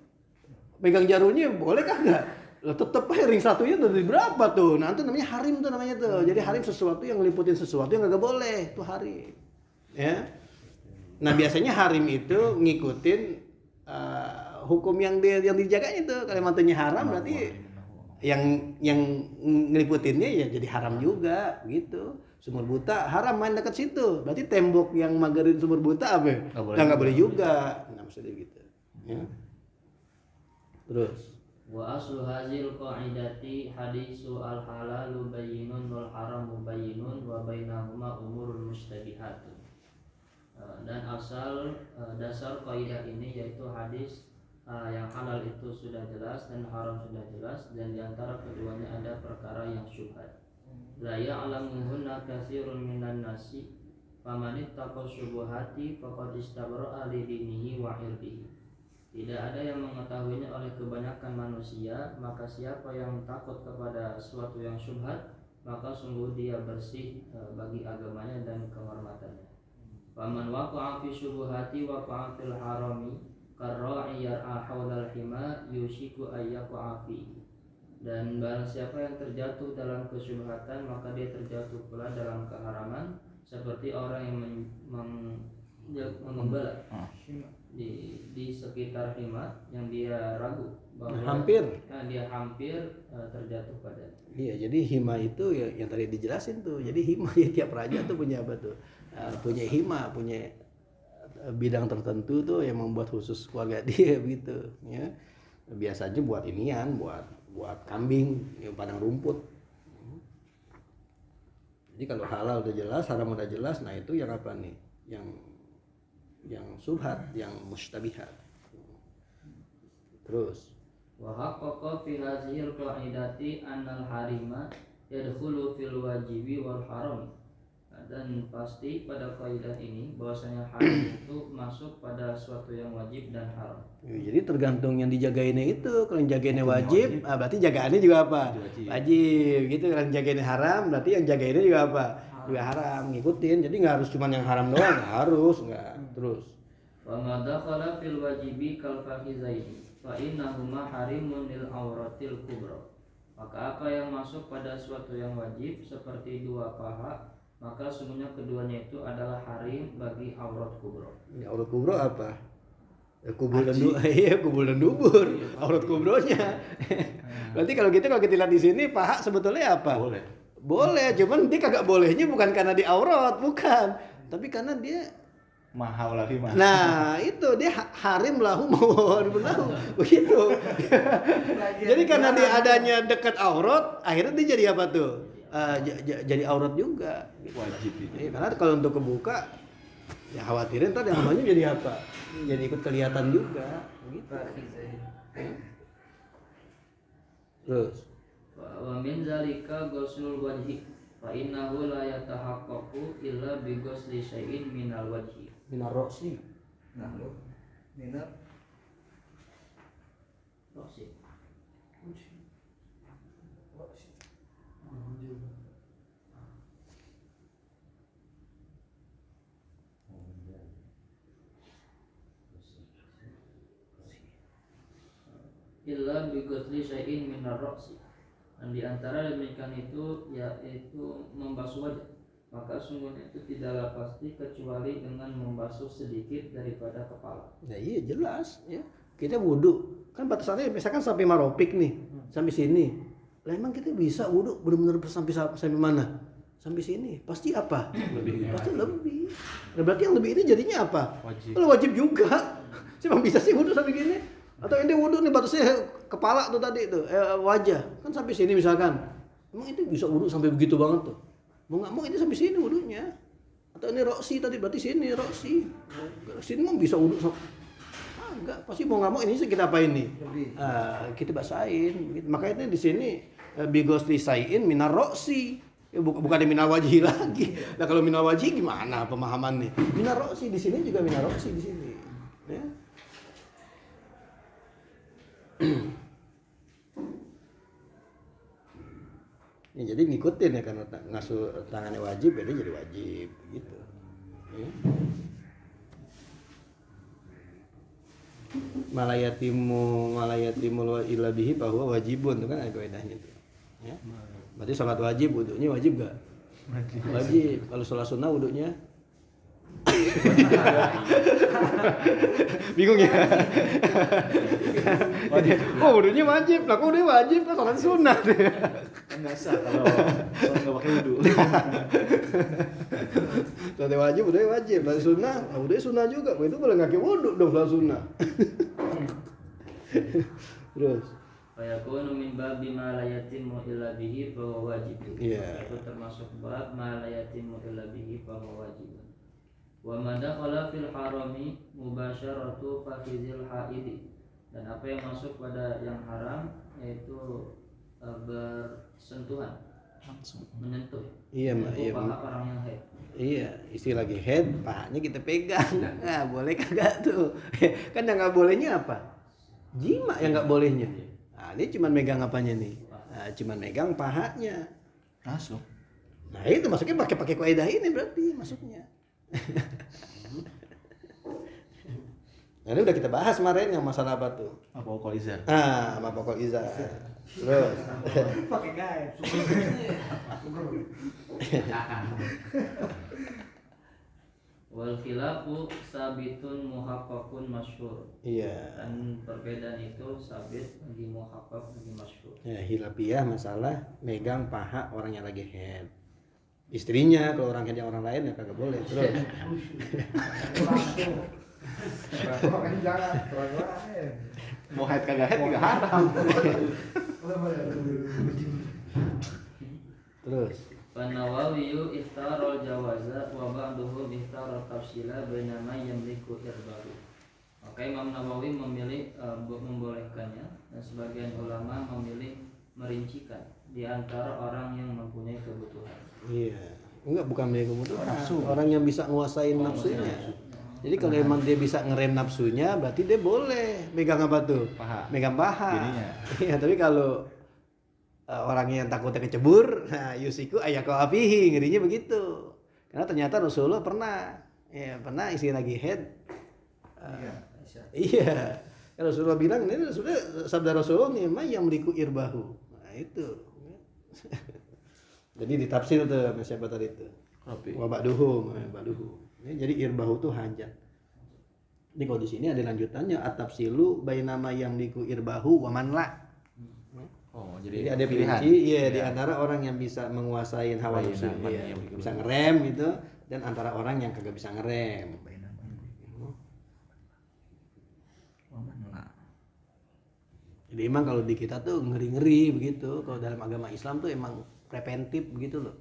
megang jarunya boleh kagak? Lah tetep aja ring satunya dari berapa tuh? Nah itu namanya harim tuh namanya tuh. Jadi harim sesuatu yang ngeliputin sesuatu yang kagak boleh, itu harim. Ya. Nah biasanya harim itu ngikutin hukum yang dijaganya tuh. Kalau mantunya haram berarti yang ngeliputinnya ya jadi haram juga gitu. Sumur buta haram main dekat situ. Berarti tembok yang magerin sumur buta apa? Nggak boleh juga. Nah maksudnya gitu. Ya. Terus. Wa aslu hazil qa'idati hadisu al halalu bayyinun wal haramu bayyinun wa bainahuma umurul mustabihat. Dan asal dasar kaidah ini yaitu hadis yang halal itu sudah jelas dan haram sudah jelas, dan diantara keduanya ada perkara yang syubhat. La ya'lamuhunna katsirun minan nasi faman ittaqa syubuhati faqad istabra'a li dinihi wa irdihi. Tidak ada yang mengetahuinya oleh kebanyakan manusia, maka siapa yang takut kepada sesuatu yang syubhat, maka sungguh dia bersih bagi agamanya dan kehormatannya. Faman waqa'a fi syubuhati waqa'a fil harami karra'i yar'a haulal hima yushiku ayyaqa'a fihi. Dan barang siapa yang terjatuh dalam kesyubhatan, maka dia terjatuh pula dalam keharaman, seperti orang yang mengembala di sekitar hima yang dia ragu bahwa dia hampir terjatuh pada. Iya, jadi hima itu ya yang tadi dijelasin tuh. Jadi hima ya tiap raja tuh punya apa tuh? Punya hima, punya bidang tertentu tuh yang membuat khusus keluarga dia begitu, ya. Biasanya buat inian, buat kambing, yang padang rumput. Jadi kalau halal udah jelas, haram udah jelas, nah itu yang apa nih? Yang subhat, yang mustabihat. Terus Wa haqqaqa fi hadhil qa'idati annal harima yadkhulu fil wajibi wal haram. Dan pasti pada kaidah ini bahwasanya haram itu masuk pada suatu yang wajib dan haram. Jadi tergantung yang dijagainnya itu. Kalau yang jagainnya wajib, berarti jagaannya juga apa? Wajib. Gitu. Kalau yang jagainnya haram, berarti yang jagainnya juga apa? Juga haram. Ngikutin. Jadi nggak harus cuma yang haram doang. Nggak harus. Nggak. Terus. Wa ma dakhala fil wajibi kal fahizaini fa innahuma harimun lil auratil kubra. Maka apa yang masuk pada suatu yang wajib seperti dua paha, maka sungguhnya keduanya itu adalah harim bagi aurat kubro. Ya, aurat kubro apa? Kubur dan kubur dan dubur. Aurat kubronya. Berarti kalau kita lihat di sini paha sebetulnya apa? Boleh, cuman dia kagak bolehnya bukan karena di aurat, bukan. Tapi karena dia mahal lagi mah. Nah, itu dia harim lahu mawar belahu. Begitu. Jadi karena dia adanya dekat aurat, akhirnya dia jadi apa tuh? Jadi aurat juga. Wajib itu. Karena kalau untuk kebuka, ya khawatirin ntar yang namanya jadi apa? Jadi ikut kelihatan juga. Gitu. Terus. Wa min zalika ghuslul wajhi fa innahu la yatahaqqaqu illa bi ghusli syai'in minal wajhi. Minar roksi. Nah, minar Roksi. illa bi ghusli syai'in min ar-ra'si. Dan di antara demikian itu yaitu membasuh wajah. Maka sungguhnya itu tidaklah pasti kecuali dengan membasuh sedikit daripada kepala. Ya iya jelas ya. Kita wudu kan batasannya misalkan sampai maropik nih, sampai sini. Lah emang kita bisa wudu benar-benar sampai mana? Sampai sini. Pasti apa? Lebih. Pasti lebih. Nah, berarti yang lebih ini jadinya apa? Wajib. Kalau wajib juga. Siapa bisa sih wudu sampai gini? Atau ini wudu nih batasnya kepala tuh tadi tuh, wajah. Kan sampai sini misalkan. Emang itu bisa wudu sampai begitu banget tuh? Mau nggak mau ini sampai sini wudunya. Atau ini roksi tadi berarti sini roksi. Sini mah bisa wudu enggak, pasti mau nggak mau ini kita apain nih? Kita basahin. Makanya di sini bigos lisain minar roksi. Bukan di minar wajhi lagi. Nah kalau minar wajhi gimana pemahaman nih? Minar roksi di sini juga minar roksi di sini. Ya. Ya, jadi ngikutin ya karena ngasuh tangannya wajib, jadi wajib gitu. Ya. Malayatimu illa bihi bahwa wajibun itu kan ada kaidahnya tuh. Ya. Berarti salat wajib, wudunya wajib gak? Wajib. Kalau salat sunnah wudunya bingung ya? Oh wudunya wajib, lah kok udah wajib kan salat sunnah deh. Kan nggak sah kalau nggak pakai wudu. Salat wajib udah wajib, salat sunnah, udah sunnah juga. Itu boleh nggak wudu dong salat sunnah. Terus Fayakunu min babi ma la yatimmu illa bihi fa huwa wajib. Iya. Itu termasuk bab ma la yatimmu illa bihi fa huwa wajib. Wa ma dakhala fil harami mubasyaratu fakhizil haidi. Dan apa yang masuk pada yang haram yaitu bersentuhan, Langsung. menyentuh. iya mbak, Menyentuh iya paha Mbak. orang yang haid. Iya, istilah lagi head, pahanya kita pegang. Nah, boleh kagak tuh? Kan yang nggak bolehnya apa? Jima yang nggak bolehnya. Nah, ini cuma megang apanya nih? Nah, cuma megang pahanya. Masuk. Nah, itu masuknya pakai kaidah ini berarti masuknya. Nah, ini udah kita bahas kemarin yang masalah apa tuh? Apa ukol izar? Sama pokok izar. Terus pakai gaib. Wal khilafu sabitun muhaqqaqun masyhur. iya. Dan perbedaan itu sabit lagi muhaqqaq lagi masyhur. Ya, hilafiyah masalah megang paha orang yang lagi head. Istrinya kalau orang head yang orang lain ya kagak boleh. Terus Orang jangan, orang. Mau head kagak head juga haram. terus An-Nawawi ihtarul jawaza wa ba'duhum ihtarul tafsila bainama yamliku irbahu. Maka Imam Nawawi memilih membolehkannya dan sebagian ulama memilih merincikan di antara orang yang mempunyai kebutuhan. iya. Enggak, bukan megang kebutuhan. Nafsu. Orang yang bisa nguasain nafsunya. Jadi kalau emang dia bisa ngerem nafsunya, berarti dia boleh megang apa tuh? Paha. Megang paha. Bininya. Iya, tapi kalau orang yang takutnya kecebur, nah yusiku ayako apihi, ngerinya begitu. Karena ternyata Rasulullah pernah istri lagi head. Iya. Kalau Rasulullah bilang ini sudah sabda Rasulullah nih, "Ma yang meliku irbahu." Nah, itu. Jadi ditafsir tuh sama siapa tadi itu? Rapi. Wa ba'duhum. Ini jadi irbahu tuh hajat. Ini kalau di sini ada lanjutannya at-tafsilu bainama yang liku irbahu wa man la. Oh, Jadi jadi ada pilihan. pilihan di Iya. antara orang yang bisa menguasai hawa Bainama nafsu, yang liku bisa irbahu. ngerem gitu, dan antara orang yang kagak bisa ngerem. Jadi emang kalau di kita tuh ngeri-ngeri begitu. Kalau dalam agama Islam tuh emang preventif begitu loh.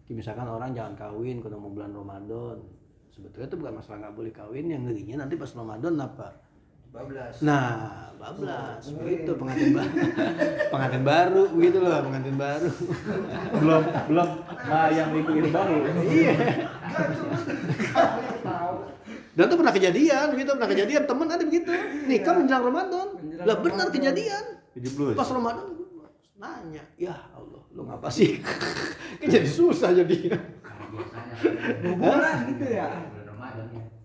Misalkan orang jangan kawin kalau mau bulan Ramadan. Sebetulnya itu bukan masalah nggak boleh kawin, yang ngerinya nanti pas Ramadan apa? Bablas. Nah, bablas begitu pengantin baru begitu loh, pengantin baru. belum yang liku baru. Iya. Dan itu pernah kejadian temen ada begitu. Nikah menjelang Ramadan. Lah benar kejadian. Jadi blues. Pas Ramadan nanya, "Ya Allah, lu ngapa sih?" Kan jadi susah jadi. Bulan gitu ya.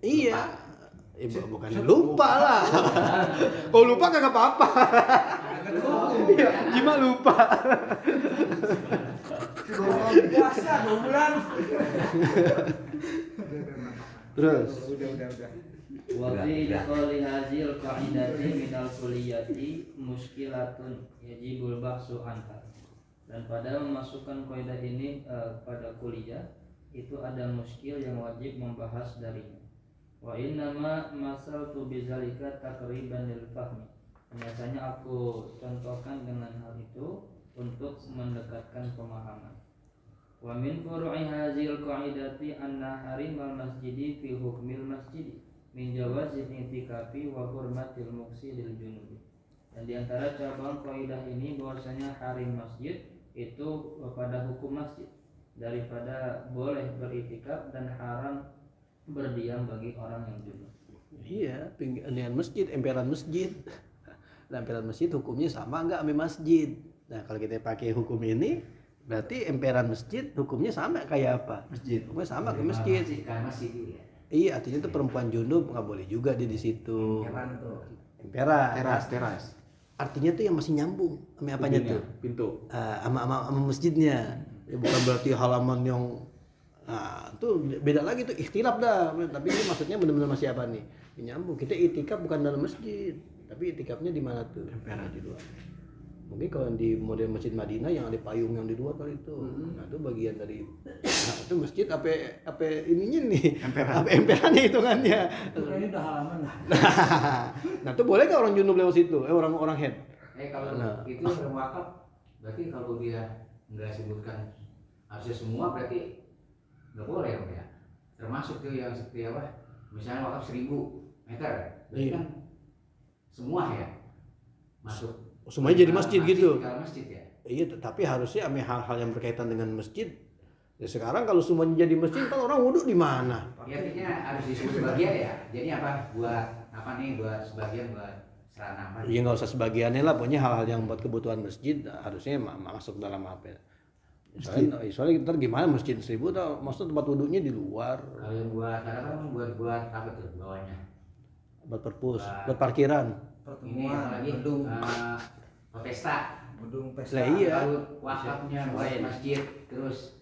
Iya. Bukan lupa lah. Oh lupa kagak apa-apa. Iya, cuma lupa. Biasa 2 bulan. Terus Udah. Wa fi qouli hadzal qa'idati minal kulliyati muskilatun yajibul bahsu anha. Dan pada memasukkan kaidah ini pada kuliah itu ada muskil yang wajib membahas darinya. Wa innama masaltu bizalika takriban lil fahmi. Biasanya aku contohkan dengan hal itu untuk mendekatkan pemahaman. Wa min furu'i hadzal qa'idati anna harimal masjidi fi hukmil masjidi min jawazil i'tikafi wa hurmatil muqsidil junubi. Dan di antara cabang kaidah ini bahwasanya harim masjid itu pada hukum masjid, daripada boleh beritikaf dan haram berdiam bagi orang yang junub. iya, pinggiran masjid, emperan masjid. Nah, emperan masjid hukumnya sama enggak sama masjid. Nah, kalau kita pakai hukum ini berarti emperan masjid hukumnya sama kayak apa? Masjid. Hukumnya sama ke masjid. Kan masih ya. Iya, artinya itu perempuan junub nggak boleh juga dia di situ. Jalan tuh. Emperan. Teras. Artinya tuh yang masih nyambung sama apanya Pintunya, tuh? pintu. Sama masjidnya. Ya, bukan berarti halaman yang tuh beda lagi tuh ikhtilaf dah. Tapi ini maksudnya benar-benar masih apa nih? Nyambung. Kita itikaf bukan dalam masjid, tapi itikafnya di mana tuh? Emperan di luar. Mungkin kalau di model masjid Madinah yang ada payung yang di luar kali itu. Nah, itu bagian dari itu masjid apa ininya nih? Apa emperannya hitungannya. Itu kayaknya udah halaman lah. Nah, tuh boleh nggak orang junub lewat situ? Orang head. Kalau itu wakaf berarti kalau dia nggak sebutkan harusnya semua berarti nggak boleh ya. Termasuk tuh yang seperti apa? Misalnya wakaf 1000 meter, berarti Iya. kan semua ya masuk. Semuanya jadi masjid gitu. Kalau masjid ya. Iya, tapi harusnya ame hal-hal yang berkaitan dengan masjid. Ya sekarang kalau semuanya jadi masjid, kan orang wudhu di mana? Ya artinya harus disebut sebagian ya. Jadi apa? Buat apa nih? Buat sebagian buat sarana apa? Ya nggak usah sebagiannya lah, pokoknya hal-hal yang buat kebutuhan masjid harusnya masuk dalam apa ya? Soalnya ntar gimana masjid 1000 tau, maksud tempat wudhunya di luar, Kalau yang buat apa? Buat apa tuh bawahnya? buat perpus, buat parkiran. Ini Pertemuan, apalagi gedung pesta. pesta. Lah iya. Kalau wakafnya buat masjid terus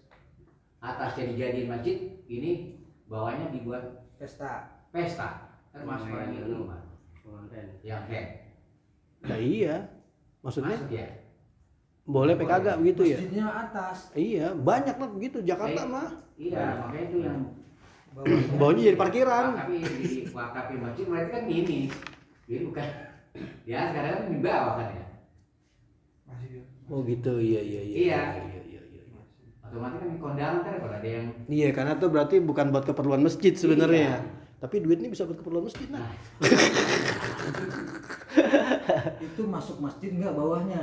atasnya dijadiin masjid, ini bawahnya dibuat Pesta. pesta. Termasuk orang itu Pak. Yang head. Nah iya, maksudnya Masuk ya. boleh PKG begitu ya? Masjidnya atas. Iya, banyak lah begitu Jakarta mah. Iya, makanya itu yang Bawahnya jadi parkiran. tapi di wakafin masjid berarti kan ini. Jadi bukan ya sekarang kan di bawah kan ya. Masih Oh gitu, iya. Iya. Otomatis kan di kondangan kan kalau ada yang Iya, karena tuh berarti bukan buat keperluan masjid sebenarnya. Tapi duitnya bisa buat keperluan masjid nah. itu masuk masjid enggak bawahnya?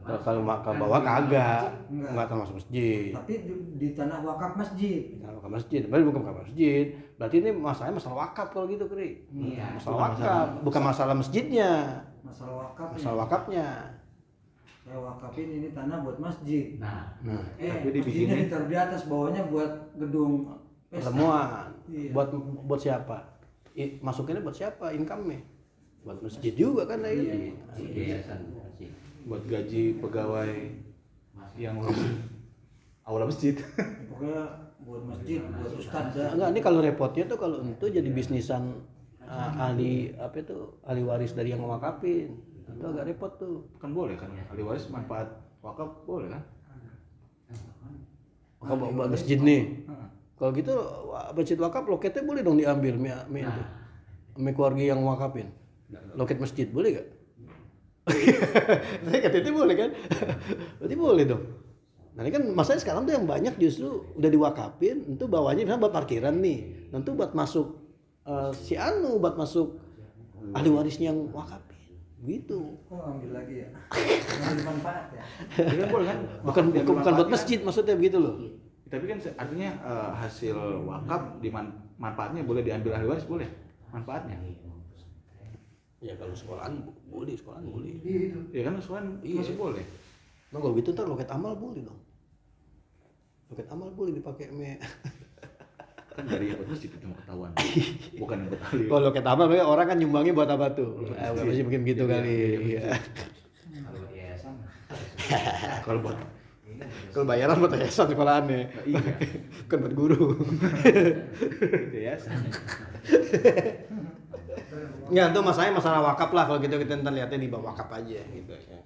Kalau ke bawah kagak, Enggak. nggak termasuk masjid. Tapi di tanah wakaf masjid. Nah, ke masjid, berarti bukan ke masjid. Berarti ini masalahnya masalah wakaf kalau gitu, Kri. Iya. Masalah wakaf, bukan masalah masjidnya, Masalah wakaf. masalah wakafnya. Saya wakafin ini tanah buat masjid. nah Nah, Tapi Masjidnya dibikinin- ditaruh di atas, bawahnya buat gedung pesta. pertemuan. Iya. Buat siapa? Masukinnya buat siapa? Income-nya? Buat masjid juga kan ini. yayasan masjid. Buat gaji pegawai yang aula masjid. Pokoknya buat masjid, buat ustadz dah. Enggak, ini kalau repotnya tuh kalau itu jadi bisnisan ahli apa itu ahli waris dari yang ngewakafin. Itu agak repot tuh. Kan boleh kan? Ahli waris manfaat wakaf boleh kan? Wakaf buat masjid nih. Kalau gitu masjid wakaf loketnya boleh dong diambil itu. Sama keluarga yang wakafin. Loket masjid boleh gak? Saya kata itu boleh kan? Berarti boleh dong. Nah ini kan masalahnya sekarang tuh yang banyak justru udah diwakafin, itu bawahnya misalnya buat parkiran nih, tentu buat masuk buat masuk ahli warisnya yang wakafin, gitu. Oh, ambil lagi ya. Ambil manfaat ya. Jadi kan boleh kan? Bukan Wakaf diambil buat manfaatnya. masjid maksudnya begitu loh. Tapi kan artinya hasil wakaf manfaatnya boleh diambil ahli waris boleh manfaatnya. Ya kalau sekolahan boleh, Ya kan soalnya masih boleh. Nah kalau gitu ntar loket amal boleh dong. Loket amal boleh dipakai Kan dari yang buat masjid itu mau ketahuan. Bukan yang buat ahli. Kalau kita apa orang kan nyumbangnya buat apa tuh? Masih mungkin gitu kali. Iya. Kalau buat yayasan Kalau buat Kalau bayaran buat yayasan sekolahannya. iya, Bukan buat guru. yayasan. Ya itu masalah wakaf lah kalau gitu kita ntar lihatnya di bawah wakaf aja gitu ya.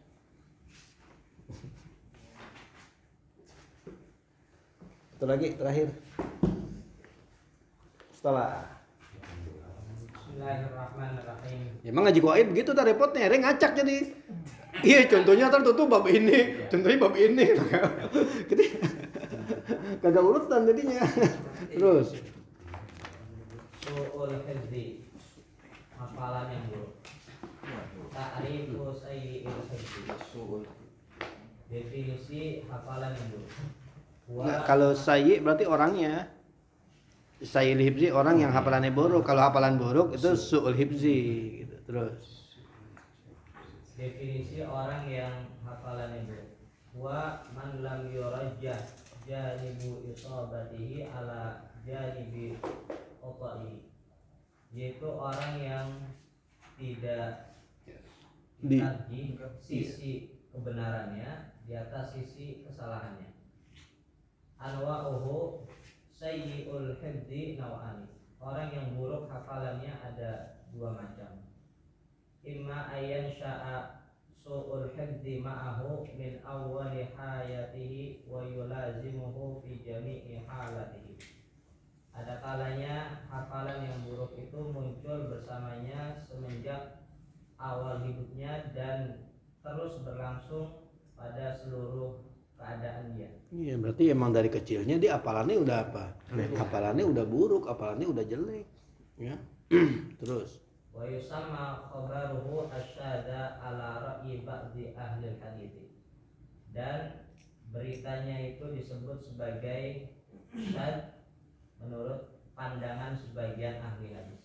Satu lagi terakhir. Setelah Bismillahirrahmanirrahim. emang ngaji gaib begitu tar repotnya, ada ngacak jadi. Iya contohnya ntar tuh bab ini, contohnya bab ini. Gitu. Kagak urutan jadinya. Terus Su'ul hifzi, hafalan yang buruk. Ta'rifu sayyi'il hifzi, definisi hafalan yang buruk. nah, kalau sayyi berarti orangnya. Sayyil hibzi orang yang hafalannya buruk. Kalau hafalan buruk itu su'ul hibzi gitu. Terus Definisi orang yang hafalannya buruk. Wa man lam yurajjah janibu isabatihi ala janibi qata'ihi, yaitu orang yang tidak ditarjih sisi kebenarannya di atas sisi kesalahannya. Anwa'uhu sayyi'ul hifzi naw'ani. Orang yang buruk hafalannya ada dua macam. Imma ayyan sya'a su'ul hifzi ma'ahu min awwali hayatihi wa yulazimuhu fi jami'i halatihi. Ada kalanya hafalan yang buruk itu muncul bersamanya semenjak awal hidupnya dan terus berlangsung pada seluruh keadaan dia. iya berarti emang dari kecilnya dia hafalannya udah apa? Hafalannya udah buruk, hafalannya udah jelek. Ya. Terus Wa yusamma khabaruhu asyada ala ra'yi ba'di ahli hadits. Dan beritanya itu disebut sebagai syad menurut pandangan sebagian ahli hadis.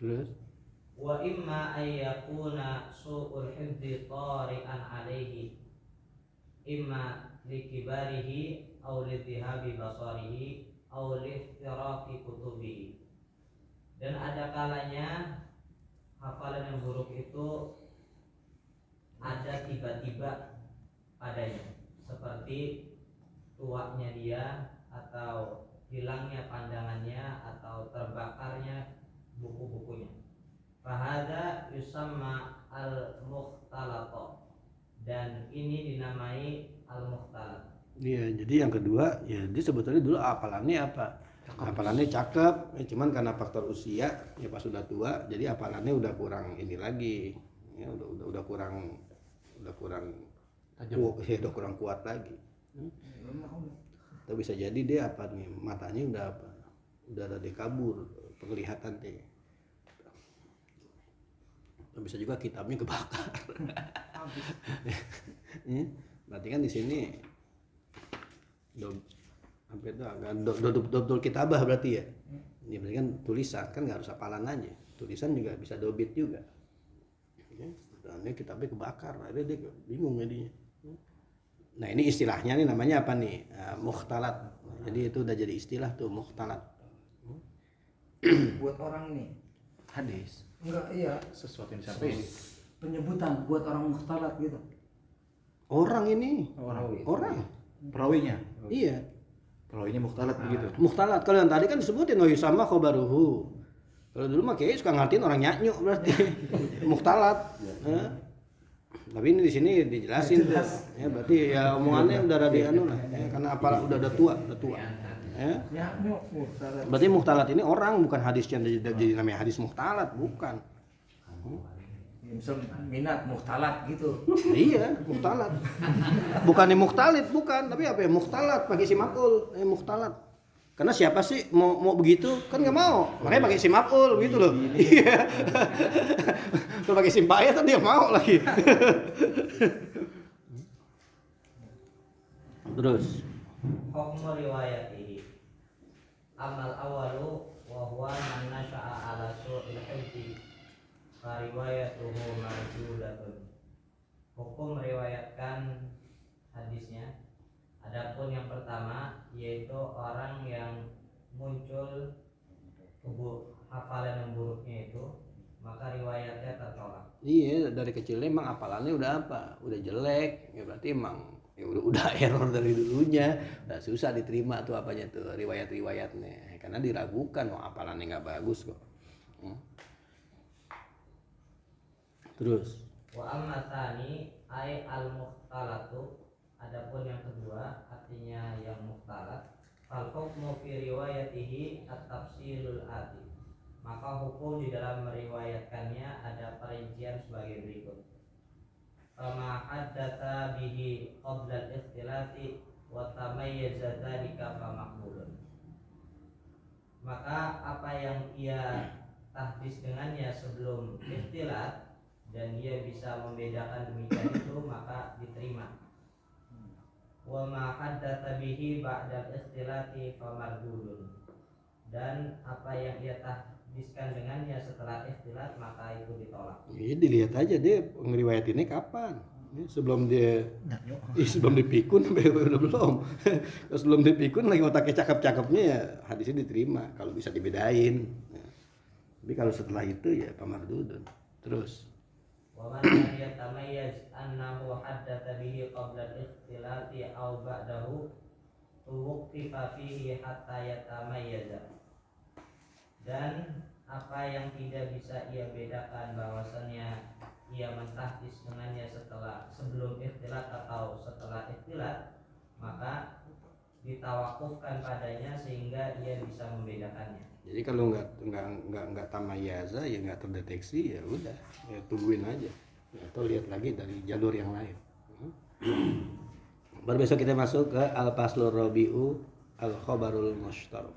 terus Wa imma ayyakuna su'ul hifzi tari'an alaihi imma likibarihi aw lidhihabi basarihi aw liftiraqi kutubihi. Dan ada kalanya hafalan yang buruk itu ada tiba-tiba padanya, seperti tuanya dia atau hilangnya pandangannya atau terbakarnya buku-bukunya. Fahada yusamma al-mukhtalata, dan ini dinamai al-mukhtalat. iya jadi yang kedua ya dia sebetulnya dulu hafalannya apa? Hafalannya cakep, ya cuman karena faktor usia ya pas sudah tua jadi hafalannya udah kurang ini lagi. Ya udah kurang Tajam. udah kurang kuat lagi. Atau bisa jadi dia apa nih matanya udah apa? Udah ada dekabur penglihatan deh. Bisa juga kitabnya kebakar. Berarti kan di sini sampai itu agak dobdol kitabah berarti ya. Ini berarti kan tulisan kan nggak harus hafalan aja. Tulisan juga bisa dobit juga. Ya, dan ini kitabnya kebakar, akhirnya dia bingung jadinya. Nah ini istilahnya nih namanya apa nih? Mukhtalat. Jadi itu udah jadi istilah tuh mukhtalat. Buat orang nih. Hadis. Enggak, iya. Sesuatu yang disampaikan. Penyebutan buat orang mukhtalat gitu. Orang ini, Orang. orang. Perawinya. Iya. Perawinya mukhtalat begitu. Mukhtalat. Kalau yang tadi kan disebutin wa yusamma khabaruhu. Kalau dulu mah kayaknya suka ngertiin orang nyanyi berarti mukhtalat. Tapi ini di sini dijelasin tuh. Ya berarti ya omongannya udah rada anu lah. Ya, karena apa udah tua. Ya. Berarti mukhtalat ini orang bukan hadis yang jadi namanya hadis mukhtalat, bukan. Misal minat mukhtalat gitu. Iya, mukhtalat. Bukannya mukhtalit, bukan, tapi apa ya mukhtalat pakai si maf'ul, mukhtalat. Karena siapa sih mau begitu? Kan nggak mau. Makanya pakai si maf'ul begitu loh. Iya. Kalau pakai sim payah kan dia mau lagi. Terus Hukmu riwayatihi. Amal awalu wa huwa man nasha'a ala su'il hifzi fa riwayatuhu marjudatun. Hukum meriwayatkan hadisnya Adapun yang pertama yaitu orang yang muncul hafalan yang buruknya itu, maka riwayatnya tertolak. Iya, dari kecilnya emang hafalannya udah apa? Udah jelek. Ya berarti emang ya udah error dari dulunya. Udah susah diterima tuh apanya tuh riwayat-riwayatnya. Karena diragukan, oh hafalannya nggak bagus kok. Terus Wa amma tsani ay al mukhtalatu, adapun yang kedua artinya yang mukhtalat, fal hukmu fi riwayatihi at-tafsilul ati, maka hukum di dalam meriwayatkannya ada perincian sebagai berikut. Kama haddatsa bihi qabla al-ikhtilati wa tamayyaza dzalika fa maqbulun. Maka apa yang ia tahdis dengannya sebelum ikhtilat dan ia bisa membedakan demikian itu, maka diterima. Wa ma haddatsa bihi ba'da al-ikhtilati fa mardudun. Dan apa yang ia tahdiskan dengannya setelah ikhtilat, maka itu ditolak. ini dilihat aja dia ngeriwayatinnya kapan. Sebelum dia sebelum dipikun udah belum. Kalau sebelum dipikun lagi otaknya cakep-cakepnya ya hadisnya diterima kalau bisa dibedain. Tapi kalau setelah itu ya pamardudun. Terus Wa man lam yatamayyaz annahu haddatsa bihi qabla al-ikhtilati aw ba'dahu tuwqifa fihi hatta yatamayyaza. Dan apa yang tidak bisa ia bedakan bahwasannya ia mentahdis dengannya sebelum ikhtilat atau setelah ikhtilat, maka ditawakufkan padanya sehingga ia bisa membedakannya. jadi kalau nggak tamayaza ya nggak terdeteksi ya udah ya tungguin aja atau lihat lagi dari jalur yang lain. Baru besok kita masuk ke al-faslur rabi'u al-khabarul mushtarak.